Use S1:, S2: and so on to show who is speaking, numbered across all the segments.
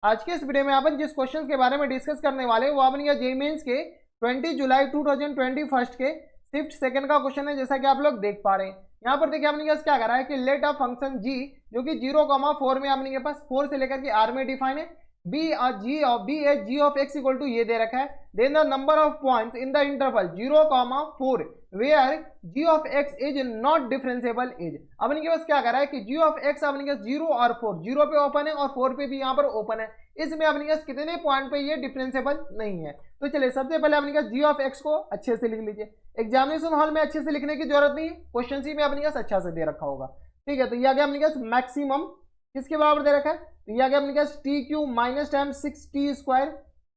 S1: आज के इस वीडियो में अपन जिस क्वेश्चन के बारे में डिस्कस करने वाले हैं वो अपन जेईई मेंस के 20 जुलाई 2021 के शिफ्ट सेकंड का क्वेश्चन है, जैसा कि आप लोग देख पा रहे हैं। यहाँ पर देखिए आपने क्या करा है कि लेट अ फंक्शन g जो कि 0,4 में आपने के पास 4 से लेकर के r में डिफाइन है, b as g of x equal to ये दे रखा है, then the number of points in the interval 0,4 where g of x is not differentiable is. अपने के पास क्या करा है कि g ऑफ x अपने के 0 और 4, 0 पे ओपन है और 4 पे भी यहाँ पर ओपन है, इसमें अपने के कितने पॉइंट पे ये डिफरेंशिएबल नहीं है। तो चलिए सबसे पहले अपने g ऑफ x को अच्छे से लिख लीजिए। एग्जामिनेशन हॉल में अच्छे से लिखने की जरूरत नहीं है, क्वेश्चन सी में अपने के अच्छा से दे रखा होगा। ठीक है, तो ये आ गया अपने के मैक्सिमम किसके बराबर दे रखा है, तो ये आ गया अपने के T Q minus times 6t square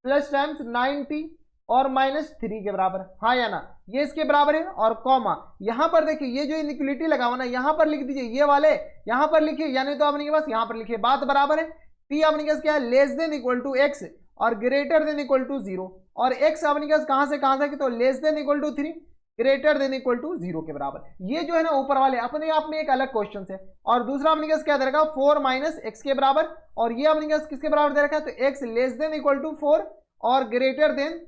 S1: plus times 9t और माइनस 3 के बराबर, हाँ या ना, ये इसके बराबर है। और कॉमा यहाँ पर देखिए ये जो इनइक्वालिटी लगा हुआ ना यहाँ पर लिख दीजिए, ये वाले यहाँ पर लिखिए, यानी तो अपने के पास यहाँ पर लिखिए बात बराबर है। t अपने के पास क्या है, less than equal to x और ग्रेटर देन इक्वल टू 0, और x अपने के पास कहाँ से कहाँ तक, तो less than equal to 3 greater than equal to 0 के बराबर। ये जो है ना ऊपर वाले अपने आप में एक अलग क्वेश्चन है। और दूसरा अपने पास क्या दे रखा है, 4 माइनस एक्स के बराबर, और ये अपने पास किसके बराबर दे रखा है, तो x less than equal to 4 और ग्रेटर देन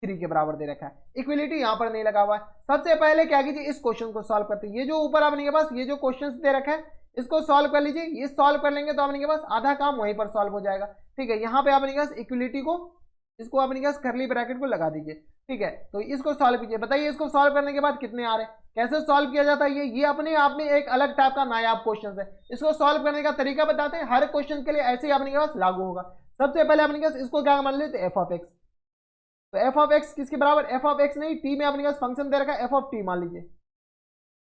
S1: 3 के बराबर दे रखा है। इक्वलिटी यहाँ पर नहीं लगा हुआ है। सबसे पहले क्या कीजिए, इस क्वेश्चन को सॉल्व करते हैं। ये जो ऊपर अपने के पास ये जो क्वेश्चन दे रखा है इसको सॉल्व कर लीजिए। ये सॉल्व कर लेंगे तो अपने के पास आधा काम वहीं पर सॉल्व हो जाएगा। ठीक है, यहाँ पे अपने के पास इक्वलिटी को इसको अपने के पास करली ब्रैकेट को लगा दीजिए। ठीक है, तो इसको सॉल्व कीजिए। बताइए इसको सॉल्व करने के बाद कितने आ रहे हैं, कैसे सॉल्व किया जाता है। ये अपने आप में एक अलग टाइप का नायाब क्वेश्चन है। इसको सॉल्व करने का तरीका बताते हैं, हर क्वेश्चन के लिए ऐसे ही अपने के पास लागू होगा। सबसे पहले अपने के पास इसको क्या मान लेते, एफ ऑफ एक्स। तो एफ ऑफ एक्स किसके बराबर, एफ ऑफ एक्स नहीं, टी में अपने पास फंक्शन दे रखा है एफ ऑफ टी मान लीजिए।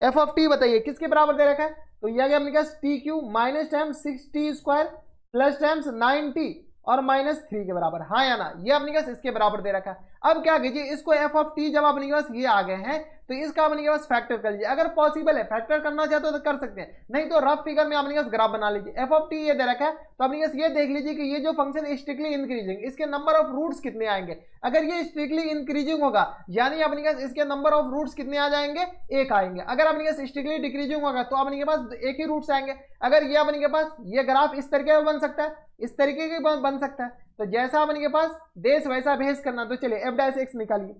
S1: एफ ऑफ टी बताइए किसके बराबर दे रखा है, तो यह गया अपने पास T Q minus times 6t square plus times 9t और माइनस 3 के बराबर, हाँ या ना, ये अपने पास इसके बराबर दे रखा है। अब क्या कीजिए, इसको एफ ऑफ टी जब अपने पास ये आ गए हैं तो इसका अपने पास फैक्टर कर लीजिए। अगर पॉसिबल है फैक्टर करना चाहते हो तो कर सकते हैं, नहीं तो रफ फिगर में अपने पास ग्राफ बना लीजिए। एफ ऑफ टी ये दे रखा है तो अपने पास ये देख लीजिए कि ये जो फंक्शन स्ट्रिक्टली इंक्रीजिंग, इसके नंबर ऑफ रूट्स कितने आएंगे। अगर ये स्ट्रिक्टली इंक्रीजिंग होगा यानी अपने पास इसके नंबर ऑफ रूट्स कितने आ जाएंगे, 1 आएंगे। अगर अपने पास स्ट्रिक्टली डिक्रीजिंग होगा तो अपने के पास एक ही रूट्स आएंगे। अगर ये अपने के पास ये ग्राफ इस तरीके का बन सकता है, इस तरीके के बन सकता है, तो जैसा अपने के पास देश वैसा भेज करना। तो चलिए एफ डैश एक्स निकालिए,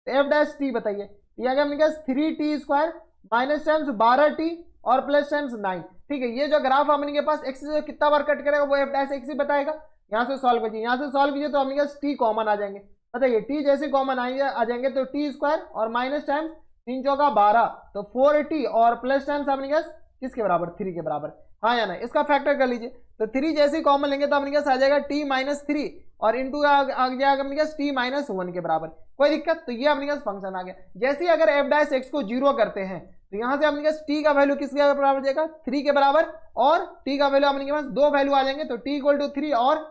S1: तो एफ डैश टी बताइए, ये अपने पास 3t square minus times 12t और प्लस टाइम्स 9। ठीक है, ये जो ग्राफ अपने के पास एक्स से कितना बार कट करेगा वो एफ डैश एक्स ही बताएगा। यहाँ से सॉल्व कीजिए, यहाँ से सॉल्व कीजिए तो अपने पास टी कॉमन आ जाएंगे। बताइए टी जैसे कॉमन आ जाएंगे तो टी स्क्वायर और माइनस टाइम्स 3 चौका 12 तो 4t और प्लस टाइम्स अपने पास किसके बराबर, 3 के बराबर, हाँ या ना। इसका फैक्टर कर लीजिए, तो 3 जैसे कॉमन लेंगे तो अपने पास आ जाएगा t माइनस 3 और इंटू आ जाएगा अपने पास t माइनस 1 के बराबर। कोई दिक्कत, तो ये अपने पास फंक्शन आ गया। जैसे अगर एफ डैश एक्स को 0 करते हैं तो यहाँ से अपने पास t का वैल्यू किसके बराबर जाएगा, 3 के बराबर, और t का वैल्यू अपने पास 2 वैल्यू आ जाएंगे तो t इक्वल टू 3 और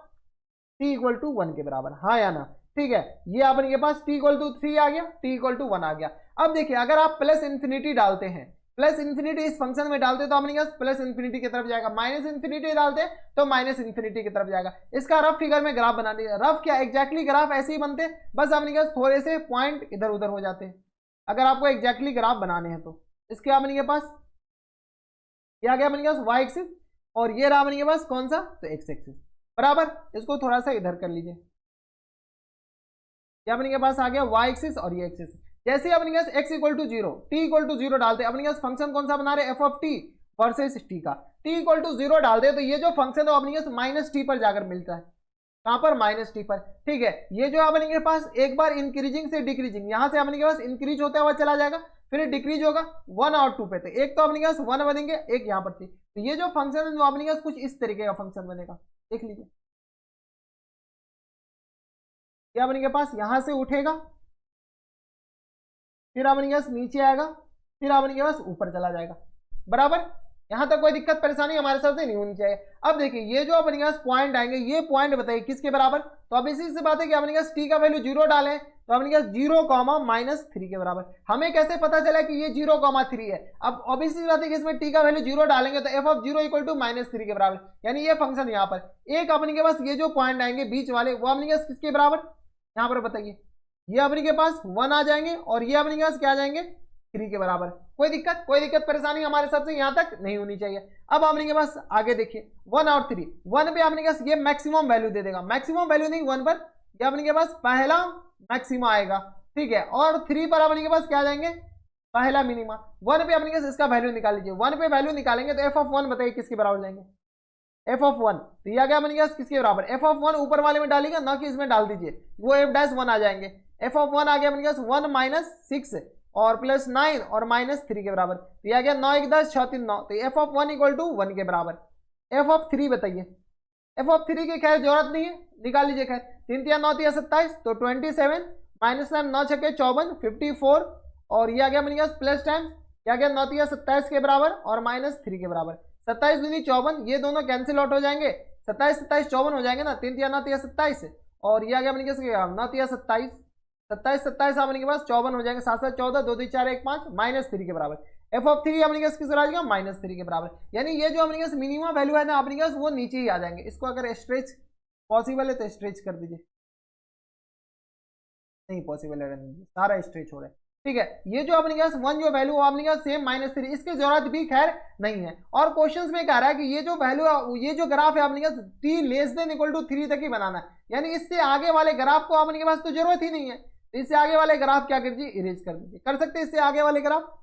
S1: t इक्वल टू 1 के बराबर, हाँ या ना। ठीक है, ये अपने के पास t इक्वल टू 3 आ गया, t इक्वल टू 1 आ गया। अब देखिए अगर आप प्लस इन्फिनिटी डालते हैं, प्लस इन्फिनिटी इस फंक्शन में डालते तो अपने पास प्लस इन्फिनिटी की तरफ जाएगा, माइनस इन्फिनिटी डालते तो माइनस इन्फिनिटी की तरफ जाएगा। इसका रफ फिगर में ग्राफ बना दिया। रफ क्या एग्जैक्टली ग्राफ ऐसे ही बनते, बस अपने पास थोड़े से पॉइंट इधर उधर हो जाते हैं अगर आपको एग्जैक्टली ग्राफ बनाने हैं तो। इसके अपने के पास क्या गया अपने पास वाई एक्सिस और ये रहा अपने के पास कौन सा, तो एक्स एक्सिस बराबर। इसको थोड़ा सा इधर कर लीजिए, ये अपने के पास आ गया वाई एक्सिस और ये एक्सिस। जैसे अपने पास x equal to 0 t equal to 0 डालते अपने पास फंक्शन कौन सा बना रहे, F of T versus T का। t इक्वल टू 0 डालते तो ये जो फंक्शन है अपने पास माइनस टी पर जाकर मिलता है, कहां पर, माइनस टी पर। ठीक है, ये जो अपने के पास एक बार इंक्रीजिंग से डिक्रीजिंग, यहां से अपने के पास इंक्रीज होता हुआ चला जाएगा, फिर डिक्रीज होगा 1 और 2 पे, तो एक तो अपने के पास 1 बनेंगे, एक यहाँ पर थी। तो ये जो फंक्शन है वो अपने के पास कुछ इस तरीके का फंक्शन बनेगा, देख लीजिए। ये अपने के पास यहां से उठेगा, फिर अपने के पास नीचे आएगा, फिर अपने के पास ऊपर चला जाएगा, बराबर। यहां तक कोई दिक्कत परेशानी हमारे साथ से नहीं होनी चाहिए। अब देखिए ये जो अपने के पास पॉइंट आएंगे, ये पॉइंट बताइए किसके बराबर, तो अब इसी से बात है कि अपने के पास टी का वैल्यू 0 डालें तो अपने के पास 0, माइनस 3 के बराबर। हमें कैसे पता चला कि ये 0,3 है, अब ऑब्वियसली बात है कि इसमें टी का वैल्यू 0 डालेंगे तो F of 0 equal to minus 3 के बराबर, यानी ये फंक्शन यहाँ पर एक अपने के पास ये जो पॉइंट आएंगे बीच वाले वो अपने के पास किसके बराबर, यहाँ पर बताइए, ये अपने के पास 1 आ जाएंगे और ये अपने के पास क्या आ जाएंगे, 3 के बराबर। कोई दिक्कत परेशानी हमारे हिसाब से यहाँ तक नहीं होनी चाहिए। अब आपने के पास आगे देखिए 1 और 3, 1 पे आपने के पास ये मैक्सिमम वैल्यू दे देगा, मैक्सिमम वैल्यू नहीं 1 पर ये आपने के पास पहला मैक्सिमा आएगा, ठीक है। और 3 पर आपने के पास क्या जाएंगे, पहला मिनिमा। 1 पे आपने के पास इसका वैल्यू निकाल लीजिए, 1 पे वैल्यू निकालेंगे तो f(1) बताइए किसके बराबर जाएंगे, f(1), तो यह क्या आपने के पास किसके बराबर, f(1) ऊपर वाले में डालिएगा ना कि इसमें डाल दीजिए, वो f'1 आ जाएंगे। f(1) आ गया अपने पास 1 - 6 और प्लस 9 और -3 के बराबर, तो यह गया 9 × 10 = 6 × 3 = 9, तो f(1) = 1 के बराबर। f(3) बताइए, f(3) की खैर जरूरत नहीं है, निकाल लीजिए खैर, 3 × 3 = 9, 3 × 27 तो 27 -9 9 6 54 54 और ये आ गया अपने पास प्लस टाइम क्या गया 9 × 3 = 27 के बराबर और -3 के बराबर। 27 दूनी 54, ये दोनों कैंसिल आउट हो जाएंगे, 27 27 54 हो जाएंगे ना, 3 × 9 = 27 और ये आ गया अपने पास 9 × 3 = 27 27 27 आपने के पास 54 हो जाएंगे, 7 7 14 2 2 4 1 5 -3 के बराबर। f(3) अपने पास किस आ जाएगा, -3 के बराबर। यानी ये जो अपने पास मिनिमम वैल्यू है ना अपने पास वो नीचे ही आ जाएंगे। इसको अगर स्ट्रेच पॉसिबल है तो स्ट्रेच कर दीजिए, नहीं पॉसिबल है, सारा स्ट्रेच हो रहा है, ठीक है। ये जो अपने पास 1 जो वैल्यू आपने पास सेम -3, इसकी जरूरत भी खैर नहीं है। और क्वेश्चंस में कह रहा है कि ये जो वैल्यू ये जो ग्राफ है अपने पास t <= 3 तक ही बनाना है, यानी इससे आगे वाले ग्राफ को अपने पास तो जरूरत ही नहीं है, तो इससे आगे वाले ग्राफ क्या कर दीजिए, इरेज कर दीजिए। कर सकते हैं इससे आगे वाले ग्राफ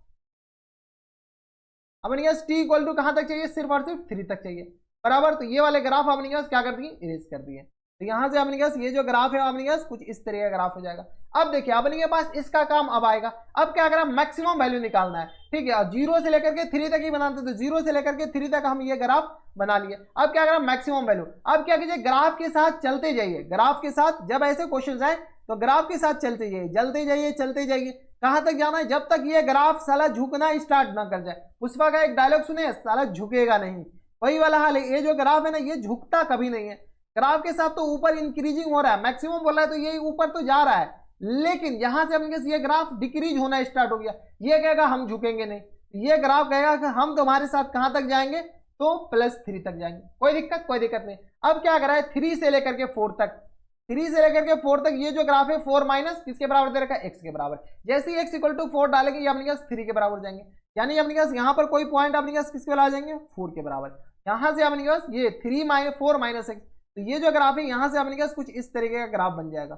S1: अपने पास t = कहां तक चाहिए, सिर्फ और सिर्फ 3 तक चाहिए बराबर, तो ये वाले ग्राफ अपने पास क्या कर दिए, इरेज कर दिए। तो यहां से अपने पास ये जो ग्राफ है अपने पास कुछ इस तरह का ग्राफ हो जाएगा। अब देखिए अपने के पास इसका काम अब आएगा, अब क्या करें, मैक्सिमम वैल्यू निकालना है, ठीक है। 0 से लेकर के 3 तक ही बनाते, तो 0 से लेकर के 3 तक हम ये ग्राफ बना लिए। अब क्या करें, मैक्सिमम वैल्यू। अब क्या कीजिए, ग्राफ के साथ चलते जाइए, ग्राफ के साथ जब ऐसे क्वेश्चन आए तो ग्राफ के साथ चलते जाइए, चलते जाइए। कहां तक जाना है, जब तक ये ग्राफ साला झुकना स्टार्ट ना कर जाए। पुष्पा का एक डायलॉग सुने, साला झुकेगा नहीं, वही वाला हाल है। ये जो ग्राफ है ना ये झुकता कभी नहीं है, ग्राफ के साथ तो ऊपर इंक्रीजिंग हो रहा है, मैक्सिमम बोल रहा है तो ये ऊपर तो जा रहा है, लेकिन यहां से अपने ये ग्राफ डिक्रीज होना स्टार्ट हो गया। ये कहेगा हम झुकेंगे नहीं, ये ग्राफ कहेगा कि हम तुम्हारे साथ कहां तक जाएंगे, तो +3 तक जाएंगे। कोई दिक्कत नहीं। अब क्या करा है, 3 से लेकर के 4 तक, 3 से लेकर के 4 तक ये जो ग्राफ है 4 माइनस किसके बराबर दे रखा है, x के बराबर। जैसे ही x = 4 डालेंगे ये अपने पास 3 के बराबर जाएंगे, यानी अपने पास यहाँ पर कोई पॉइंट अपने पास किसके बराबर आ जाएंगे, 4 के बराबर। यहां से अपने पास ये 4 - x, तो ये जो ग्राफ है यहां से अपने पास कुछ इस तरीके का ग्राफ बन जाएगा।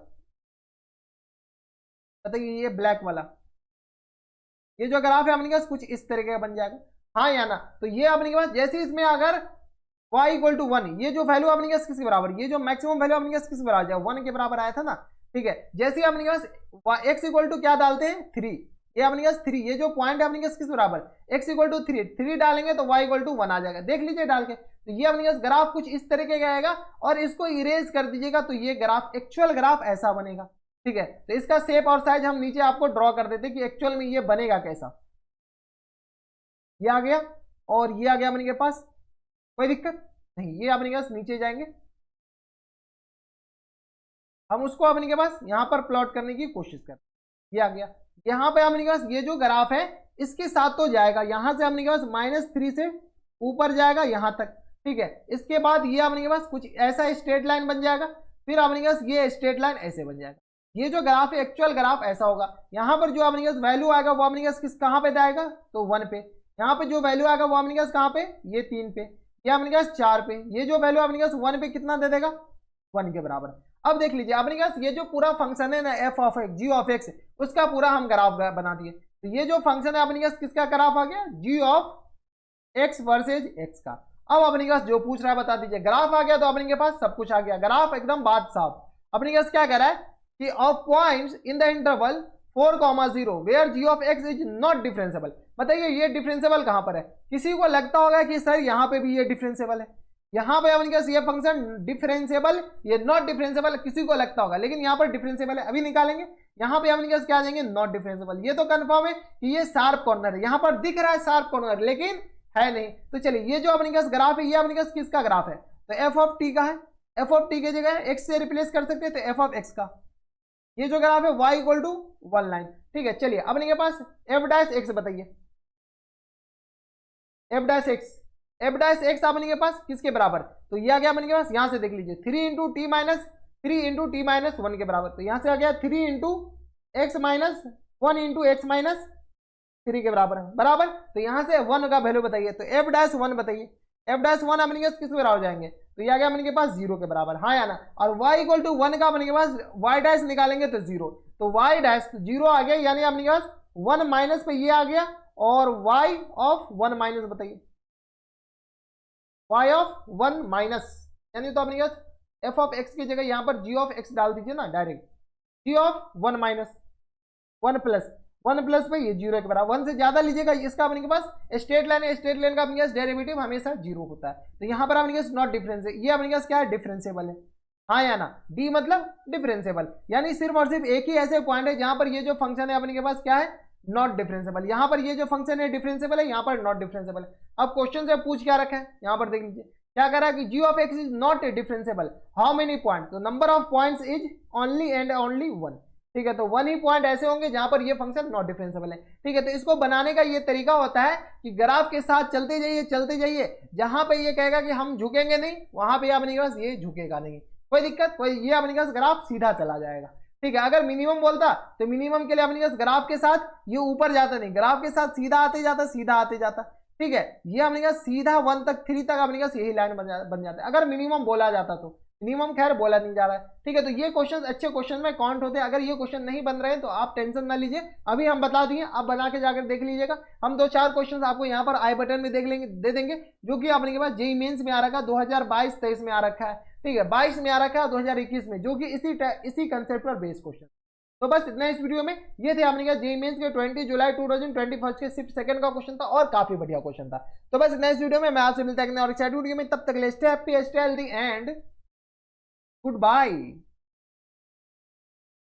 S1: बताइए ये ब्लैक वाला ये जो ग्राफ है अपने पास कुछ इस तरीके का बन जाएगा, हाँ या ना। तो ये अपने पास जैसे इसमें अगर y = 1, ये जो वैल्यू अपने पास किसके बराबर, ये जो मैक्सिमम वैल्यू अपने पास किसके बराबर जाएगा, 1 के बराबर आया था ना, ठीक है। जैसे अपने पास x = क्या डालते हैं, 3, ये अपने पास 3, ये जो पॉइंट है अपने पास किस बराबर, x = 3 डालेंगे तो y = 1 आ जाएगा। देख लीजिए डाल के, तो ये अपने पास ग्राफ कुछ इस तरीके का आएगा और इसको इरेज कर दीजिएगा तो ये ग्राफ एक्चुअल ग्राफ ऐसा बनेगा, ठीक है। तो इसका शेप और साइज हम नीचे आपको ड्रॉ कर देते कि एक्चुअल में ये बनेगा कैसा। ये आ गया और ये आ गया अपने के पास, कोई दिक्कत नहीं। ये अपने के पास नीचे जाएंगे, हम उसको अपने के पास यहां पर प्लॉट करने की कोशिश करते हैं। ये आ गया, यहां पे अपने के पास ये जो ग्राफ है इसके साथ तो जाएगा, यहां से अपने के पास -3 से ऊपर जाएगा यहां तक, ठीक है। इसके बाद ये अपने के पास कुछ ऐसा स्ट्रेट लाइन बन जाएगा, फिर अपने के पास ये स्ट्रेट लाइन ऐसे बन जाएगा। ये जो ग्राफ है एक्चुअल ग्राफ ऐसा होगा। यहां पर जो अपने के पास वैल्यू आएगा वो अपने के पास कहां पे जाएगा, तो 1 पे। यहाँ पे जो वैल्यू आएगा वो अपने के पास कहां पे, ये 3 पे, ये अपने के पास 4 पे। ये जो वैल्यू अपने के पास 1 पे कितना दे देगा, 1 के बराबर। अब देख लीजिए अपने के पास ये जो पूरा फंक्शन है ना f(x), g(x), उसका पूरा हम ग्राफ बना दिए। तो ये जो फंक्शन है अपने के पास किसका ग्राफ आ गया, g(x) वर्सेज x का। अब अपने के पास जो पूछ रहा है बता दीजिए, ग्राफ आ गया तो अपने के पास सब कुछ आ गया, ग्राफ एकदम बात साफ। अपने के पास क्या कह रहा है कि of points in the interval 4,0 where g(x) is not differentiable. बताइए ये डिफरेंशिएबल कहां पर है, किसी को लगता होगा कि सर यहां पे भी ये डिफरेंशिएबल है, यहां पे अपने पास ये फंक्शन डिफरेंशिएबल, ये नॉट डिफरेंशिएबल, किसी को लगता होगा, लेकिन यहां पर डिफरेंशिएबल है। अभी निकालेंगे, यहां पे अपने पास क्या आ जाएंगे, नॉट डिफरेंशिएबल। ये तो कंफर्म है कि ये शार्प कॉर्नर है, यहां पर दिख रहा है शार्प कॉर्नर लेकिन है नहीं। तो चलिए ये जो अपने पास ग्राफ है ये अपने पास किसका ग्राफ है, तो f(t) का है। f(t) की जगह x से रिप्लेस कर सकते हैं तो f(x) का। ये जो ग्राफ है y = 1 लाइन, ठीक है। चलिए अपने के पास f'(x) बताइए, f'(x) अपने के पास किसके बराबर, तो ये आ गया अपने के पास, यहां से देख लीजिए 3 × t - 1 के बराबर। तो यहां से आ गया 3 × x - 1 × x - 3 के बराबर है, बराबर। तो यहाँ से 1 का वैल्यू बताइए, तो एफ डैश 1 बताइए, एफ डैश 1 अपने पास किस बराबर हो जाएंगे, तो ये आ गया अपने के पास 0 के बराबर, हाँ या ना। और y इक्वल टू 1 का अपने के पास y डैश निकालेंगे तो 0, तो y डैश 0 आ गया, यानी अपने के पास 1 माइनस पे ये आ गया, और y ऑफ 1 माइनस बताइए, y ऑफ 1 माइनस, यानी तो अपने पास f ऑफ x की जगह यहाँ पर g ऑफ x डाल दीजिए ना direct, g of 1 minus 1 plus 1 plus पे ये 0 के बराबर, 1 से ज्यादा लीजिएगा, इसका अपने के पास स्ट्रेट लाइन है, स्ट्रेट लाइन का अपने पास डेरिवेटिव हमेशा 0 होता है, तो यहाँ पर अपने पास नॉट डिफरेंस है, ये अपने पास क्या है, डिफरेंसेबल है, हाँ या ना। डी मतलब डिफरेंसेबल, यानी सिर्फ और सिर्फ एक ही ऐसे पॉइंट है जहां पर ये जो फंक्शन है अपने के पास क्या है, नॉट डिफरेंसेबल, यहाँ पर ये जो फंक्शन है डिफरेंसेबल है, यहाँ पर नॉट डिफरेंसेबल है। अब क्वेश्चन से पूछ क्या रखा है, यहाँ पर देख लीजिए क्या कह रहा है कि g of x is not differentiable, how many point, तो number of points is only and only 1, ठीक है, तो 1 ही पॉइंट ऐसे होंगे जहां पर ये फंक्शन नॉट डिफरेंसेबल है, ठीक है। तो इसको बनाने का ये तरीका होता है कि ग्राफ के साथ चलते जाइए, जहां पे ये कहेगा कि हम झुकेंगे नहीं, वहां पे अपने पास ये झुकेगा नहीं, कोई दिक्कत, कोई, ये अपने पास ग्राफ सीधा चला जाएगा, ठीक है। अगर मिनिमम बोलता तो मिनिमम के लिए अपने पास ग्राफ के साथ ये ऊपर जाता नहीं, ग्राफ के साथ सीधा आते जाता, ठीक है, ये अपने पास सीधा 1 तक 3 तक अपने पास यही लाइन बन जाता है, अगर मिनिमम बोला जाता तो, मिनिमम खैर बोला नहीं जा रहा है, ठीक है। तो ये क्वेश्चन अच्छे क्वेश्चन में काउंट होते हैं, अगर ये क्वेश्चन नहीं बन रहे हैं तो आप टेंशन ना लीजिए, अभी हम बता दिए, आप बना के जाकर देख लीजिएगा, हम 2-4 क्वेश्चन आपको यहाँ पर आई बटन में दे देंगे, जो कि अपने के पास जेईई मेंस में आ रखा है, 2022-23 में आ रखा है, ठीक है, 22 में आ रखा है, 2021 में, जो कि इसी कंसेप्ट पर बेस्ड क्वेश्चन। तो बस इतना इस वीडियो में, ये थे आपने जेईई मेंस के 20 जुलाई 2021 के शिफ्ट सेकंड का क्वेश्चन था, और काफी बढ़िया क्वेश्चन था। तो बस इतना इस वीडियो में, मैं आपसे मिलता है और एक्साइटेड वीडियो में, तब तक ले stay happy, stay healthy and good bye.